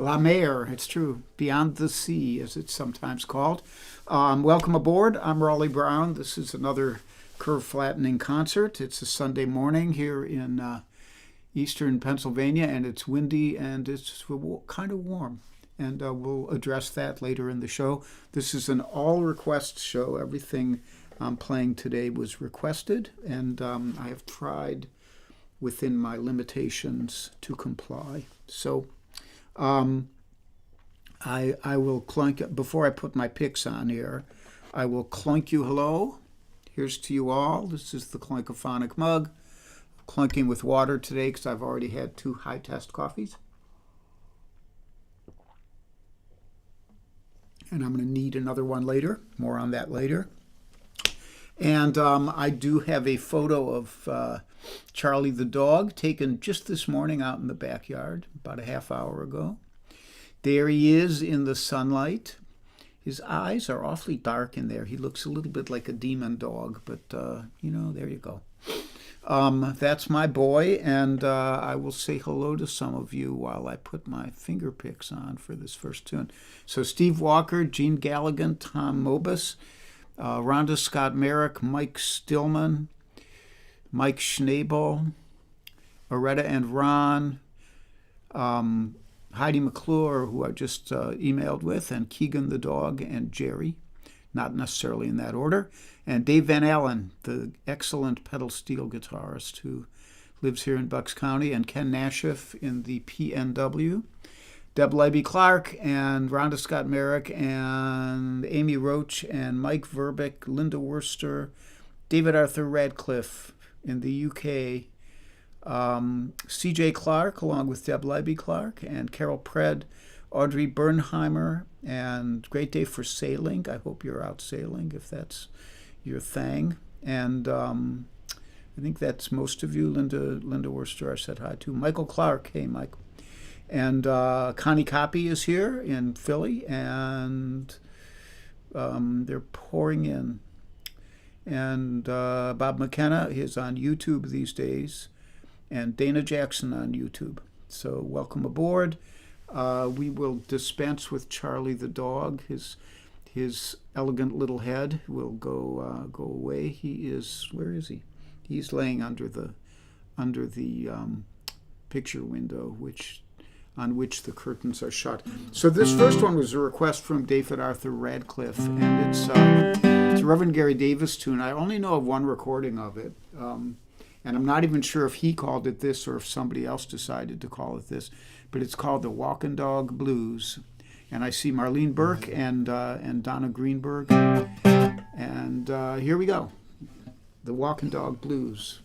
La Mer, it's true. Beyond the Sea, as it's sometimes called. Welcome aboard. I'm Raleigh Brown. This is another curve flattening concert. It's a Sunday morning here in eastern Pennsylvania, and it's windy and it's kind of warm. And we'll address that later in the show. This is an all request show. Everything I'm playing today was requested, and I have tried within my limitations to comply. So I will clunk, before I put my picks on here, I will clunk you hello. Here's to you all. This is the Clunkophonic mug. Clunking with water today because I've already had 2 high test coffees. And I'm going to need another one later. More on that later. And I do have a photo of Charlie the dog taken just this morning out in the backyard, about a half hour ago. There he is in the sunlight. His eyes are awfully dark in there. He looks a little bit like a demon dog, but, there you go. That's my boy, and I will say hello to some of you while I put my finger picks on for this first tune. So Steve Walker, Gene Galligan, Tom Mobus, Rhonda Scott Merrick, Mike Stillman, Mike Schnabel, Aretta and Ron, Heidi McClure, who I just emailed with, and Keegan the dog, and Jerry, not necessarily in that order, and Dave Van Allen, the excellent pedal steel guitarist who lives here in Bucks County, and Ken Nashiff in the PNW, Deb Leiby Clark, and Rhonda Scott Merrick, and Amy Roach, and Mike Verbeck, Linda Worcester, David Arthur Radcliffe in the UK, C.J. Clark, along with Deb Leiby Clark, and Carol Pred, Audrey Bernheimer, and Great Day for Sailing. I hope you're out sailing if that's your thing. And I think that's most of you. Linda Worcester I said hi to. Michael Clark, hey Mike. And Connie Copy is here in Philly, and they're pouring in. And Bob McKenna is on YouTube these days, and Dana Jackson on YouTube. So welcome aboard. We will dispense with Charlie the dog. His elegant little head will go away. He is, where is he? He's laying under the picture window, on which the curtains are shut. So this first one was a request from David Arthur Radcliffe, and it's a Reverend Gary Davis tune. I only know of one recording of it, and I'm not even sure if he called it this or if somebody else decided to call it this, but it's called the Walking Dog Blues. And I see Marlene Burke and Donna Greenberg, and here we go, the Walking Dog Blues.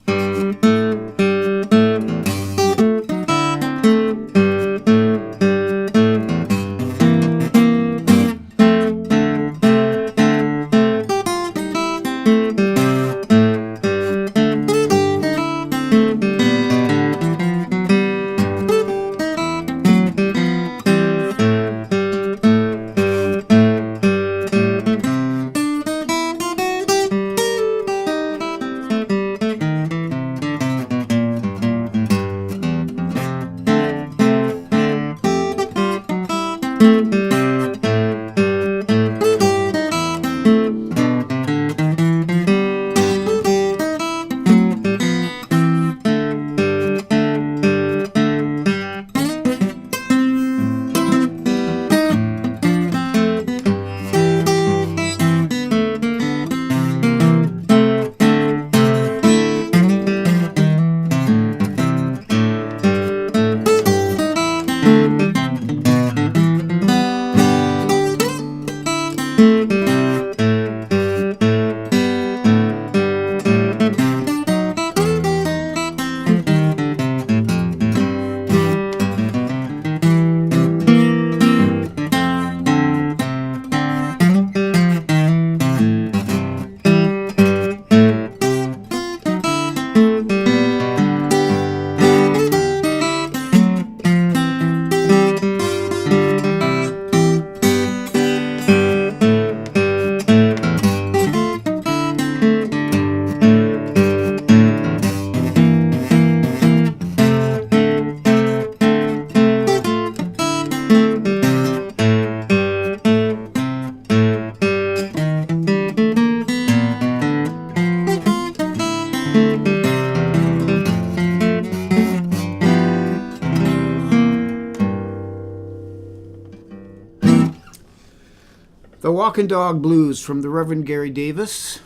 Walking Dog Blues from the Reverend Gary Davis.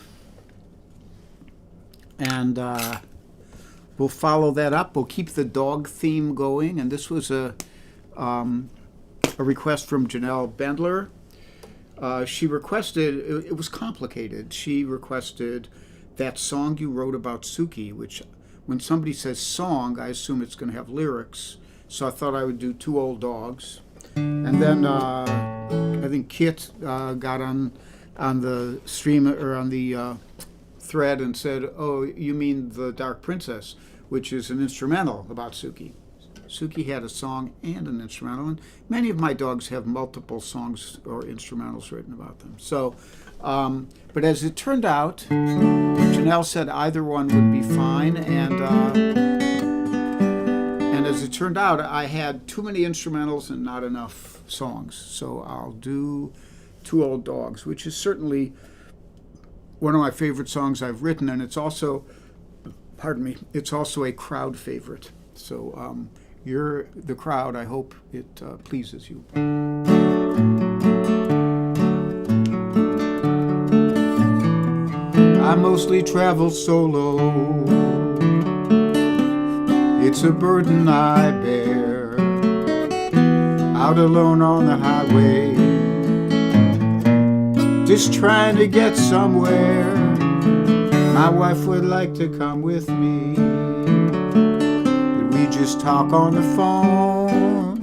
And we'll follow that up. We'll keep the dog theme going. And this was a request from Janelle Bendler. She requested, it was complicated. She requested that song you wrote about Suki, which when somebody says song, I assume it's going to have lyrics. So I thought I would do Two Old Dogs. And then I think Kit got on the stream or on the thread and said, "Oh, you mean the Dark Princess," which is an instrumental about Suki. Suki had a song and an instrumental, and many of my dogs have multiple songs or instrumentals written about them. So, but as it turned out, Janelle said either one would be fine, and as it turned out, I had too many instrumentals and not enough songs. So I'll do Two Old Dogs, which is certainly one of my favorite songs I've written, and it's also, pardon me, it's also a crowd favorite. So you're the crowd. I hope it pleases you. I mostly travel solo. It's a burden I bear, out alone on the highway, just trying to get somewhere. My wife would like to come with me, but we just talk on the phone,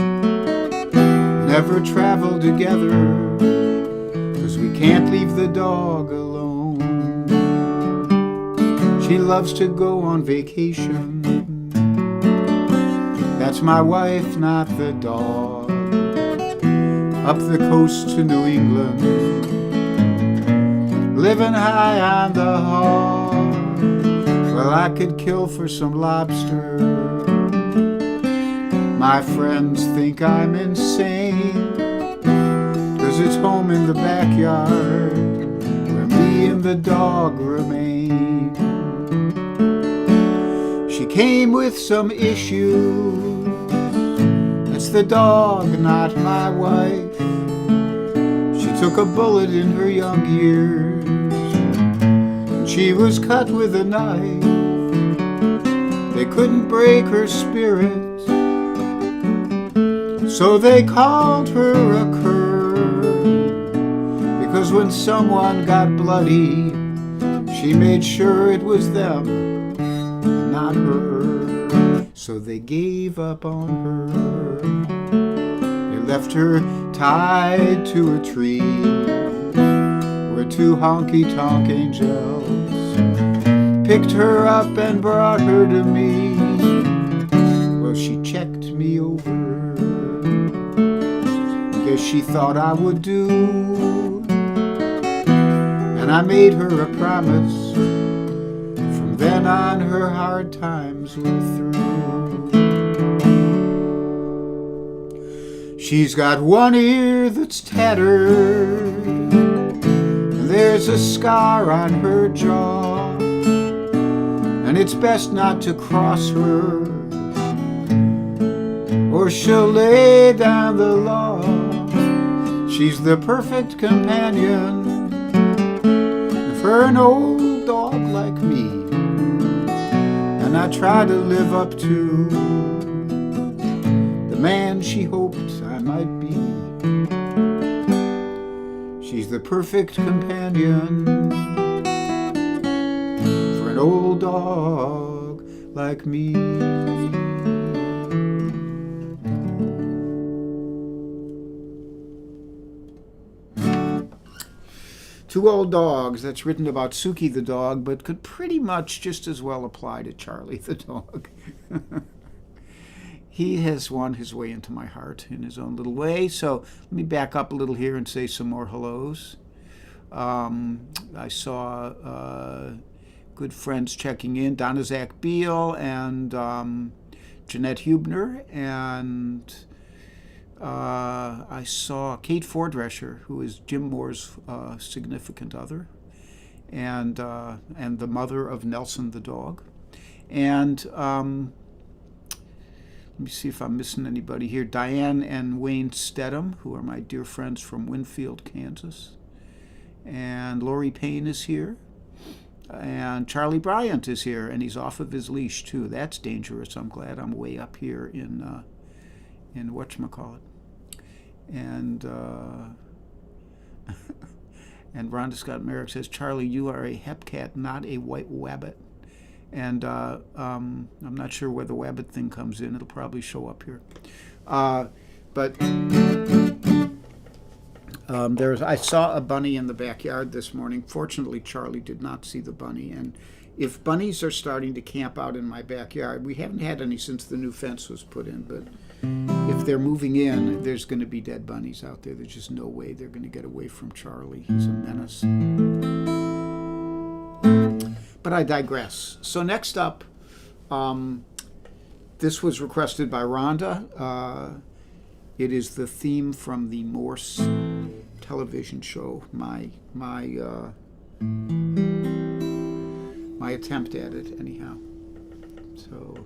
never travel together, 'cause we can't leave the dog alone. She loves to go on vacation. That's my wife, not the dog. Up the coast to New England, living high on the hog. Well, I could kill for some lobster. My friends think I'm insane, 'cause it's home in the backyard where me and the dog remain. She came with some issues. It's the dog, not my wife. She took a bullet in her young years, and she was cut with a knife. They couldn't break her spirit, so they called her a cur. Because when someone got bloody, she made sure it was them, not her. So they gave up on her. They left her tied to a tree where two honky-tonk angels picked her up and brought her to me. Well, she checked me over. Guess she thought I would do. And I made her a promise. From then on, her hard times were through. She's got one ear that's tattered, and there's a scar on her jaw, and it's best not to cross her, or she'll lay down the law. She's the perfect companion for an old dog like me, and I try to live up to the man she hoped I might be. She's the perfect companion for an old dog like me. Two Old Dogs, that's written about Suki the dog, but could pretty much just as well apply to Charlie the dog. He has won his way into my heart in his own little way. So let me back up a little here and say some more hellos. I saw good friends checking in, Donna Zach Beal and Jeanette Hubner, and I saw Kate Fordresher, who is Jim Moore's significant other, and the mother of Nelson the dog. And let me see if I'm missing anybody here. Diane and Wayne Stedham, who are my dear friends from Winfield, Kansas. And Lori Payne is here. And Charlie Bryant is here, and he's off of his leash too. That's dangerous. I'm glad I'm way up here in whatchamacallit. And and Rhonda Scott Merrick says, Charlie, you are a hepcat, not a white wabbit. And I'm not sure where the wabbit thing comes in. It'll probably show up here. But I saw a bunny in the backyard this morning. Fortunately, Charlie did not see the bunny. And if bunnies are starting to camp out in my backyard, we haven't had any since the new fence was put in, but if they're moving in, there's going to be dead bunnies out there. There's just no way they're going to get away from Charlie. He's a menace. But I digress. So next up, this was requested by Rhonda. It is the theme from the Morse television show. My attempt at it, anyhow. So.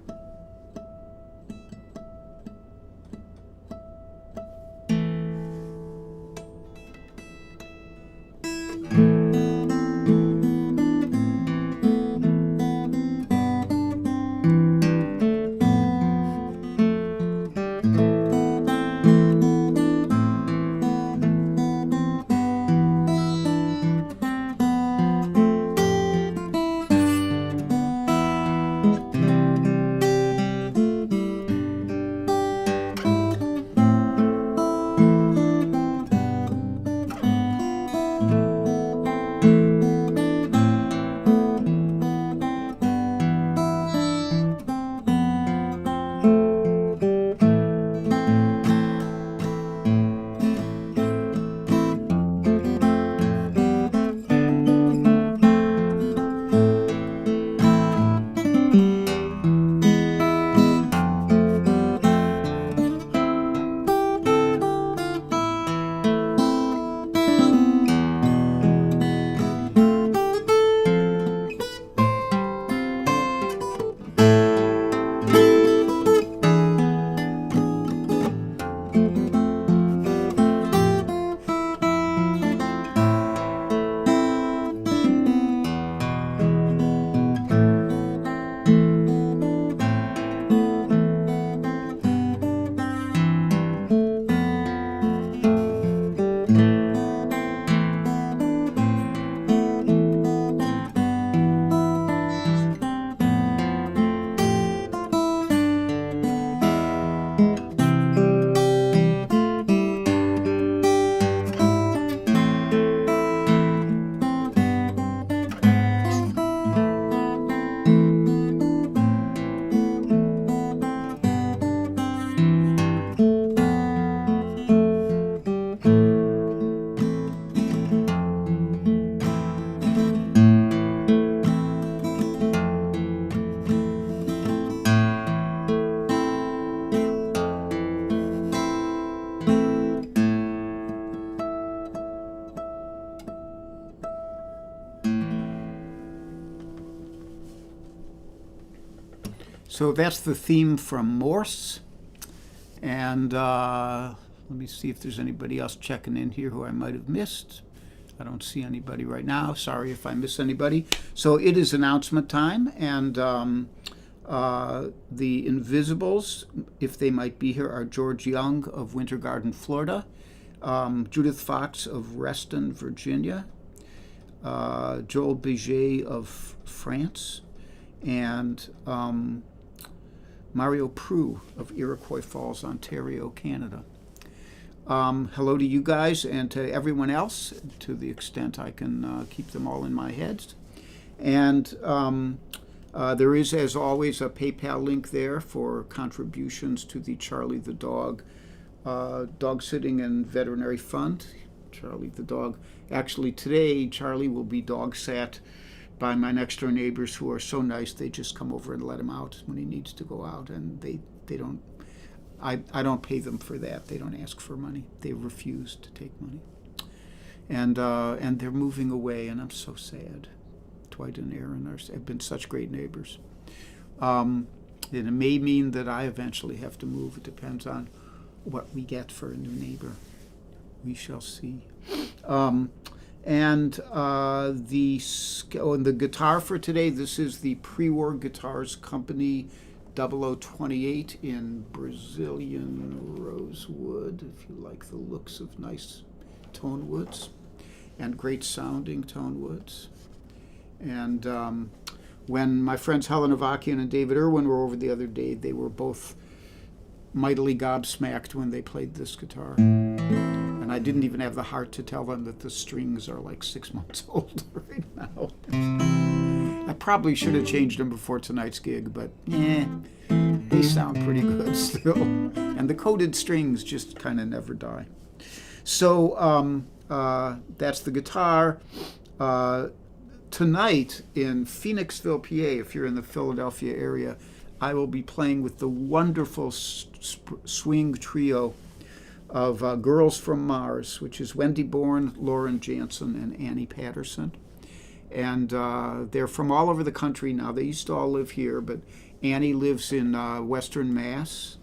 So that's the theme from Morse. And let me see if there's anybody else checking in here who I might have missed. I don't see anybody right now. Sorry if I miss anybody. So it is announcement time, and the Invisibles, if they might be here, are George Young of Winter Garden, Florida, Judith Fox of Reston, Virginia, Joel Béget of France, and Mario Prue of Iroquois Falls, Ontario, Canada. Hello to you guys and to everyone else, to the extent I can keep them all in my head. And there is, as always, a PayPal link there for contributions to the Charlie the Dog Dog Sitting and Veterinary Fund. Charlie the Dog. Actually, today, Charlie will be dog sat by my next door neighbors, who are so nice. They just come over and let him out when he needs to go out, and they don't. I don't pay them for that. They don't ask for money. They refuse to take money, and they're moving away, and I'm so sad. Dwight and Aaron have been such great neighbors. And it may mean that I eventually have to move. It depends on what we get for a new neighbor. We shall see. And the guitar for today, this is the Pre-War Guitars Company 0028 in Brazilian rosewood, if you like the looks of nice tone woods and great sounding tone woods. And when my friends Helen Avakian and David Irwin were over the other day, they were both mightily gobsmacked when they played this guitar. And I didn't even have the heart to tell them that the strings are like 6 months old right now. I probably should have changed them before tonight's gig, but they sound pretty good still. And the coated strings just kind of never die. So that's the guitar. Tonight in Phoenixville, PA, if you're in the Philadelphia area, I will be playing with the wonderful swing trio of Girls from Mars, which is Wendy Bourne, Lauren Jansen, and Annie Patterson. And they're from all over the country now. They used to all live here, but Annie lives in Western Mass,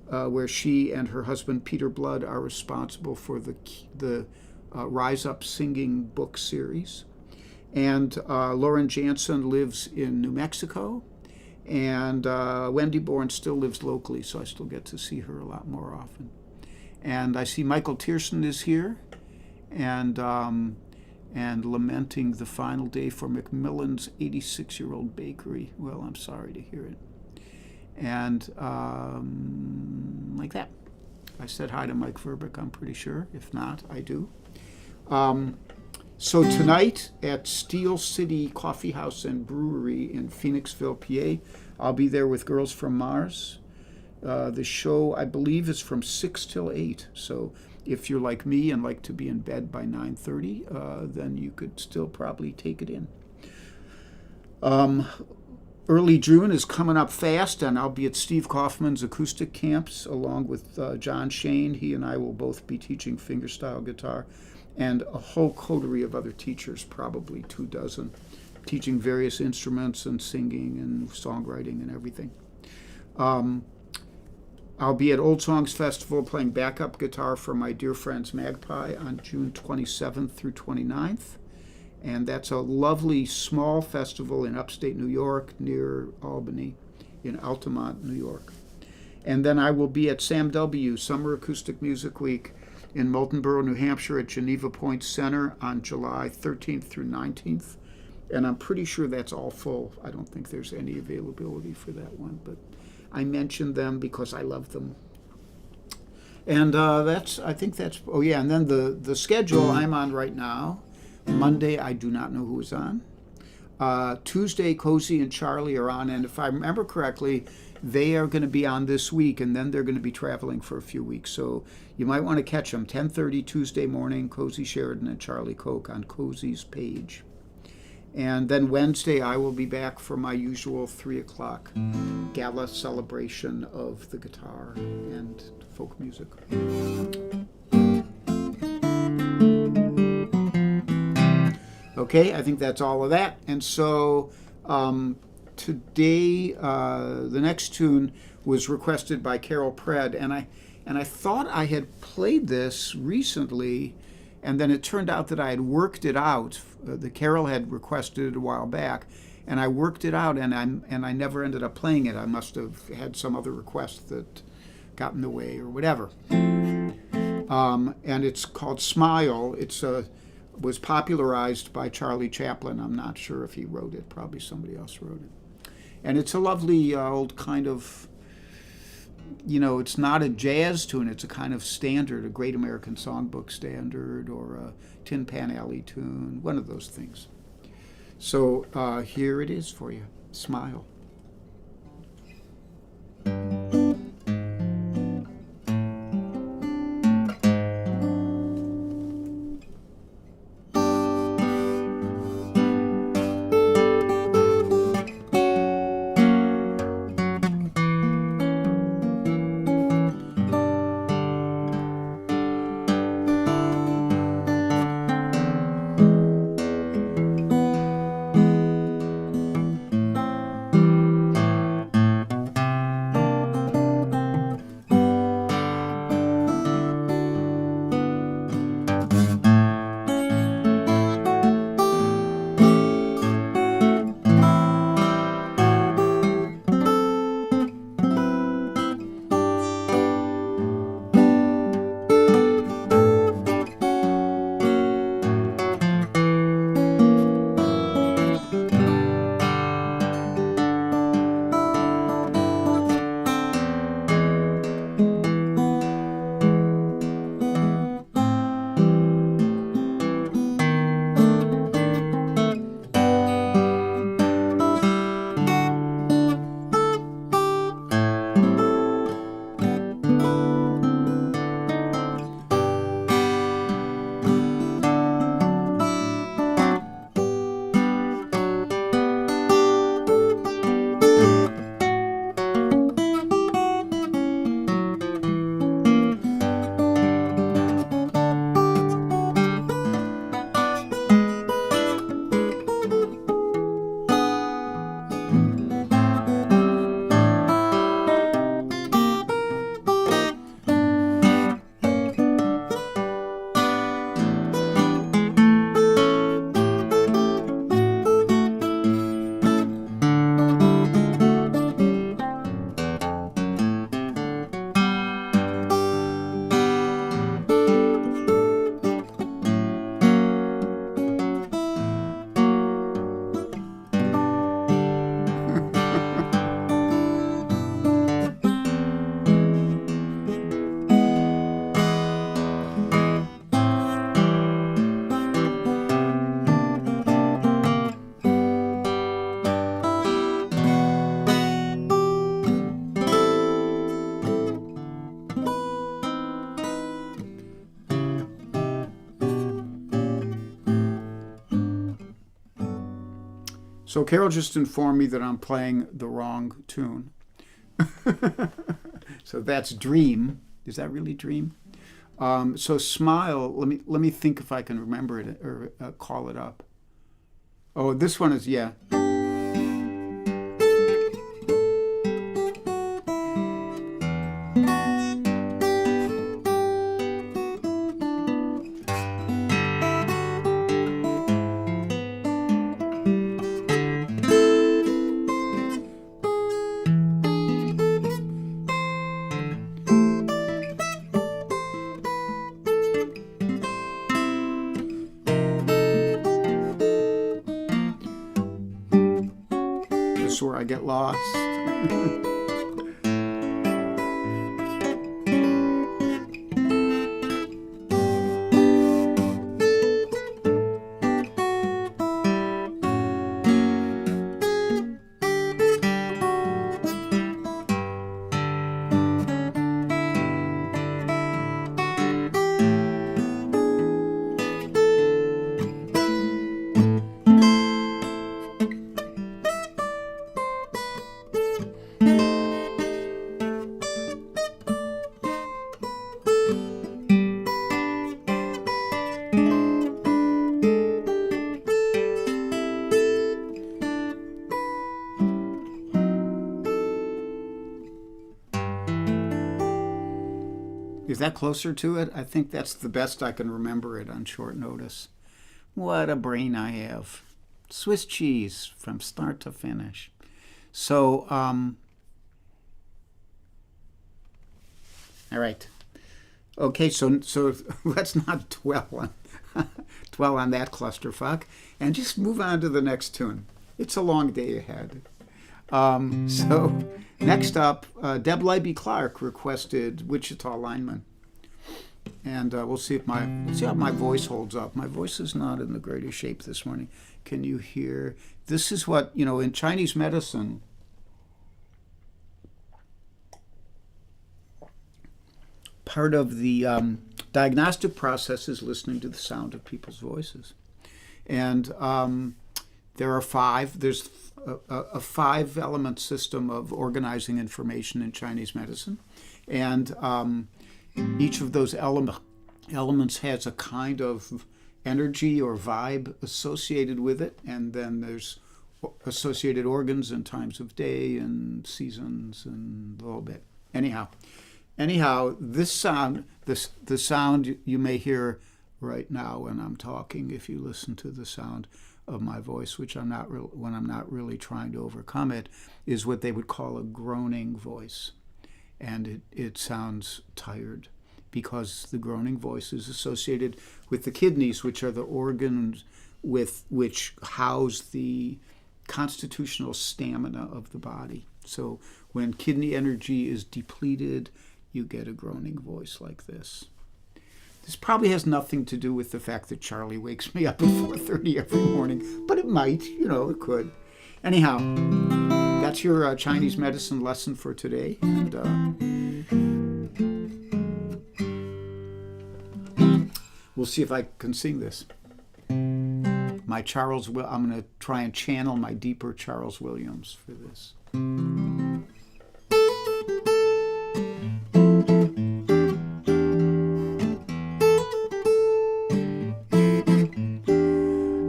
where she and her husband Peter Blood are responsible for the Rise Up Singing book series. And Lauren Jansen lives in New Mexico, and Wendy Bourne still lives locally, so I still get to see her a lot more often. And I see Michael Tierson is here, and lamenting the final day for Macmillan's 86-year-old bakery. Well, I'm sorry to hear it. And like that. I said hi to Mike Verbeek, I'm pretty sure. If not, I do. So tonight at Steel City Coffee House and Brewery in Phoenixville, PA, I'll be there with Girls from Mars. The show, I believe, is from 6 till 8. So if you're like me and like to be in bed by 9:30, then you could still probably take it in. Early June is coming up fast, and I'll be at Steve Kaufman's acoustic camps along with John Shane. He and I will both be teaching fingerstyle guitar, and a whole coterie of other teachers, probably 24, teaching various instruments and singing and songwriting and everything. I'll be at Old Songs Festival playing backup guitar for my dear friends Magpie on June 27th through 29th. And that's a lovely small festival in upstate New York near Albany in Altamont, New York. And then I will be at Sam W. Summer Acoustic Music Week in Moultonboro, New Hampshire at Geneva Point Center on July 13th through 19th. And I'm pretty sure that's all full. I don't think there's any availability for that one, but I mentioned them because I love them. And I think that's, oh yeah, and then the schedule I'm on right now. Monday, I do not know who is on. Tuesday, Cozy and Charlie are on, and if I remember correctly, they are going to be on this week, and then they're going to be traveling for a few weeks. So you might want to catch them 10:30 Tuesday morning, Cozy Sheridan and Charlie Koch on Cozy's page. And then Wednesday, I will be back for my usual 3 o'clock gala celebration of the guitar and folk music. Okay, I think that's all of that. And so today, the next tune was requested by Carol Pred, and I thought I had played this recently, and then it turned out that I had worked it out. The Carol had requested it a while back, and I worked it out, and I never ended up playing it. I must have had some other request that got in the way or whatever. And it's called Smile. Was popularized by Charlie Chaplin. I'm not sure if he wrote it. Probably somebody else wrote it. And it's a lovely old kind of, it's not a jazz tune. It's a kind of standard, a Great American Songbook standard or a Tin Pan Alley tune, one of those things. So here it is for you. Smile. So Carol just informed me that I'm playing the wrong tune. So that's Dream. Is that really Dream? So Smile, let me think if I can remember it or call it up. Oh, this one is, yeah. This is where I get lost. Is that closer to it? I think that's the best I can remember it on short notice. What a brain I have. Swiss cheese from start to finish. So, all right. Okay, so let's not dwell on that clusterfuck and just move on to the next tune. It's a long day ahead. So next up, Deb Libby Clark requested Wichita Lineman. And we'll see how my voice holds up. My voice is not in the greatest shape this morning. Can you hear? This is what, in Chinese medicine, part of the diagnostic process is listening to the sound of people's voices. And there are five. There's a five-element system of organizing information in Chinese medicine. And each of those elements has a kind of energy or vibe associated with it. And then there's associated organs and times of day and seasons and a little bit. Anyhow, this sound, the sound you may hear right now when I'm talking, if you listen to the sound of my voice, which when I'm not really trying to overcome it, is what they would call a groaning voice. And it sounds tired because the groaning voice is associated with the kidneys, which are the organs which house the constitutional stamina of the body. So when kidney energy is depleted, you get a groaning voice like this. This probably has nothing to do with the fact that Charlie wakes me up at 4:30 every morning, but it might, it could. Anyhow, that's your Chinese medicine lesson for today. And we'll see if I can sing this. I'm going to try and channel my deeper Charles Williams for this.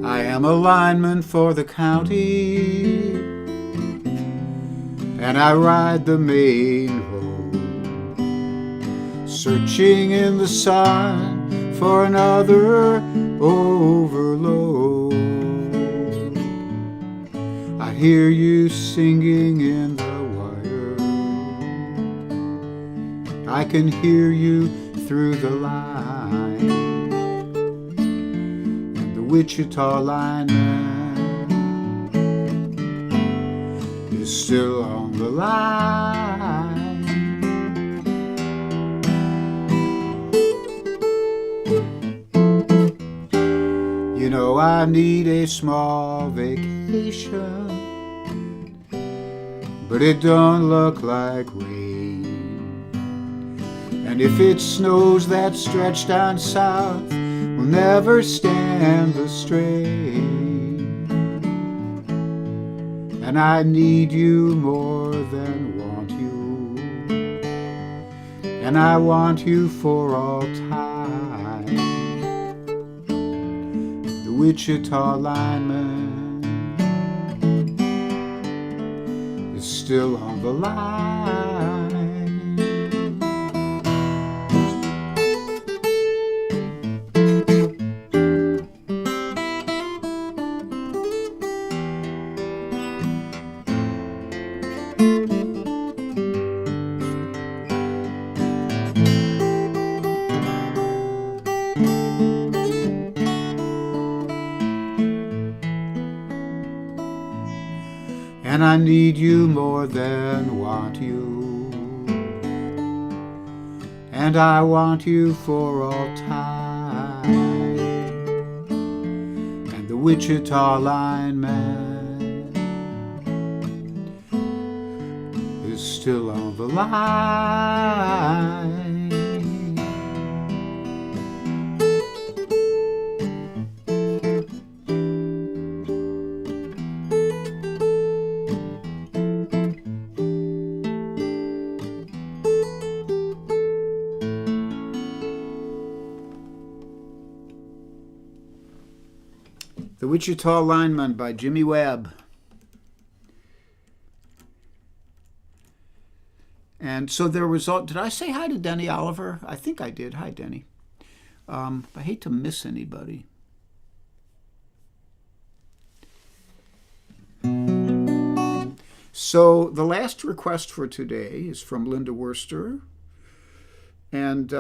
I am a lineman for the county, and I ride the main road, searching in the sun for another overload. I hear you singing in the wire, I can hear you through the line. Wichita lineman is still on the line. I need a small vacation, but it don't look like rain. And if it snows that stretch down south, we'll never stand the strain. and I need you more than want you, and I want you for all time. The Wichita lineman is still on the line. And I need you more than want you, and I want you for all time. And the Wichita lineman is still on the line. The Wichita Lineman by Jimmy Webb. And so there was, did I say hi to Denny Oliver? I think I did. Hi, Denny. I hate to miss anybody. So the last request for today is from Linda Worster. And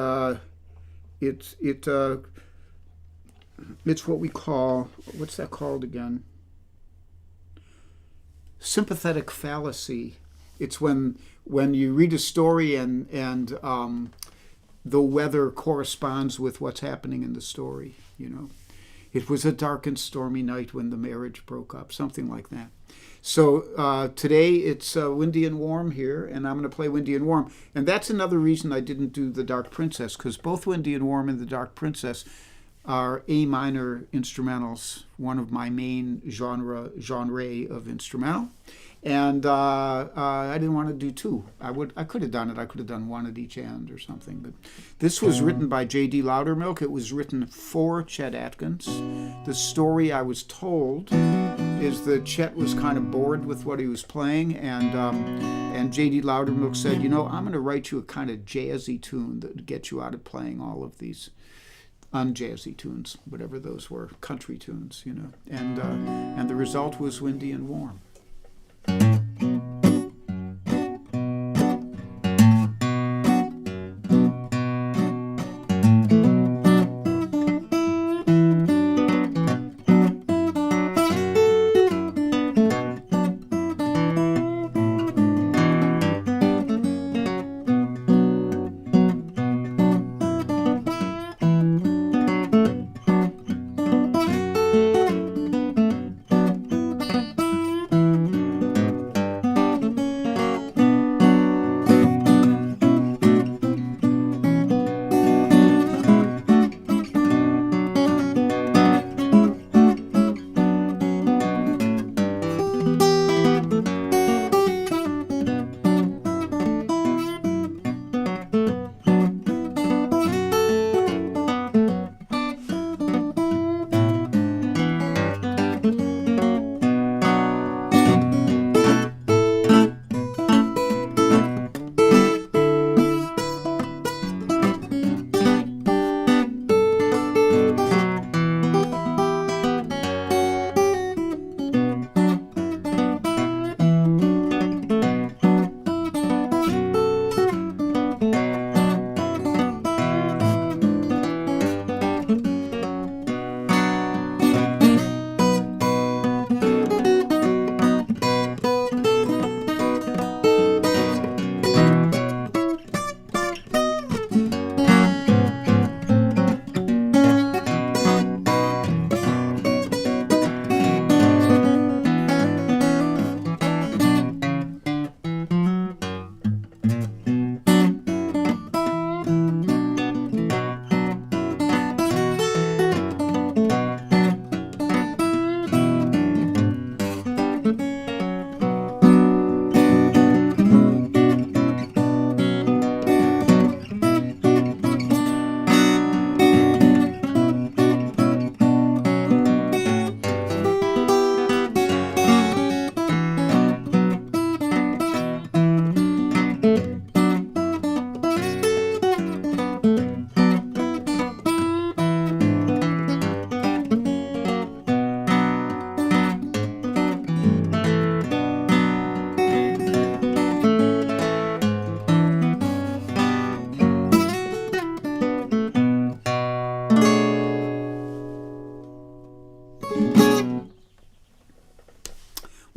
it's what we call, what's that called again? Sympathetic fallacy. It's when you read a story and the weather corresponds with what's happening in the story, you know. It was a dark and stormy night when the marriage broke up, something like that. So today it's windy and warm here, and I'm going to play Windy and Warm. And that's another reason I didn't do The Dark Princess, because both Windy and Warm and The Dark Princess are A minor instrumentals, one of my main genre of instrumental. And I didn't want to do two. I could have done it. I could have done one at each end or something. But this was written by J.D. Loudermilk. It was written for Chet Atkins. The story I was told is that Chet was kind of bored with what he was playing, and J.D. Loudermilk said, you know, I'm going to write you a kind of jazzy tune that would get you out of playing all of these unjazzy tunes, whatever those were, country tunes, you know. And the result was Windy and Warm.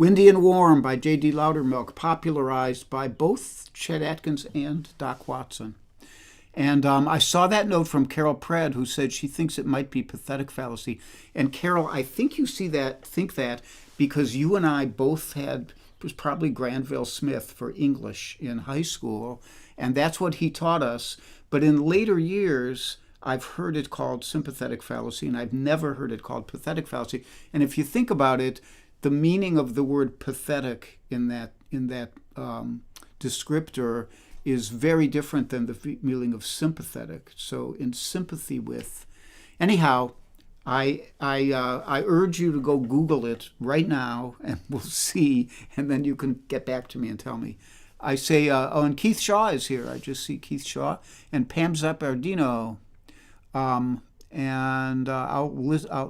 Windy and Warm by J.D. Loudermilk, popularized by both Chet Atkins and Doc Watson. And I saw that note from Carol Pred, who said she thinks it might be pathetic fallacy. And Carol, I think you think that because you and I both had, it was probably Granville Smith for English in high school, and that's what he taught us. But in later years, I've heard it called sympathetic fallacy, and I've never heard it called pathetic fallacy. And if you think about it, the meaning of the word pathetic in that descriptor is very different than the meaning of sympathetic. So in sympathy with, anyhow, I urge you to go Google it right now, and we'll see, and then you can get back to me and tell me. I say, and Keith Shaw is here. I just see Keith Shaw and Pam Zappardino,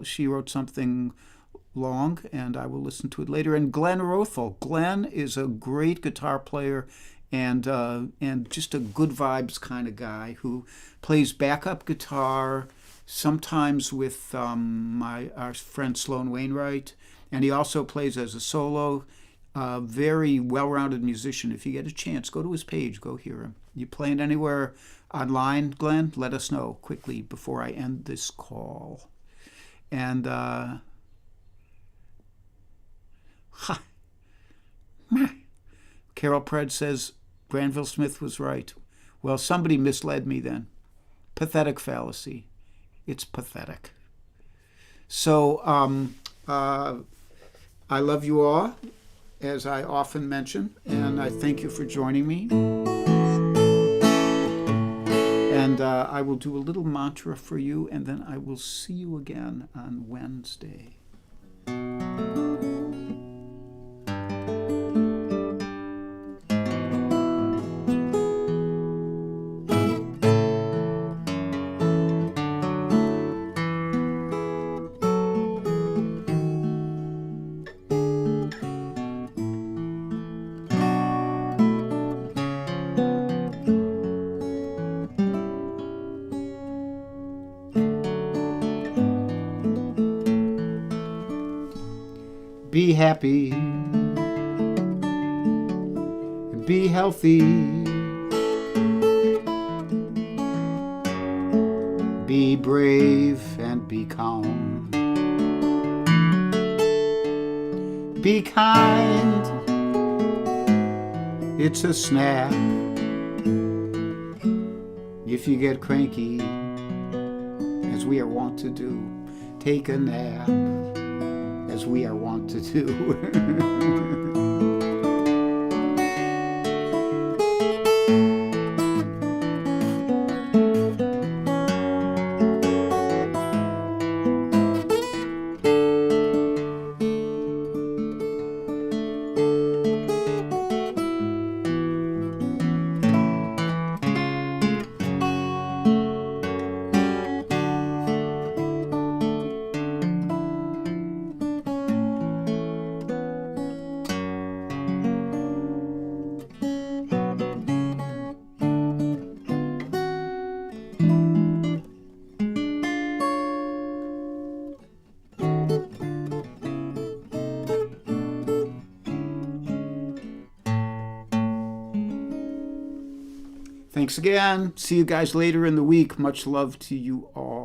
she wrote something long, and I will listen to it later. And Glenn Rothel. Glenn is a great guitar player and just a good vibes kind of guy who plays backup guitar, sometimes with our friend Sloan Wainwright, and he also plays as a solo. Very well-rounded musician. If you get a chance, go to his page, go hear him. You playing anywhere online, Glenn? Let us know quickly before I end this call. And Carol Pred says Granville Smith was right. Well, somebody misled me then. Pathetic fallacy. It's pathetic. So I love you all, as I often mention, and I thank you for joining me. And I will do a little mantra for you, and then I will see you again on Wednesday. Be happy, be healthy, be brave and be calm, be kind, it's a snap. If you get cranky, as we are wont to do, take a nap, as we are wont to do. Thanks again. See you guys later in the week. Much love to you all.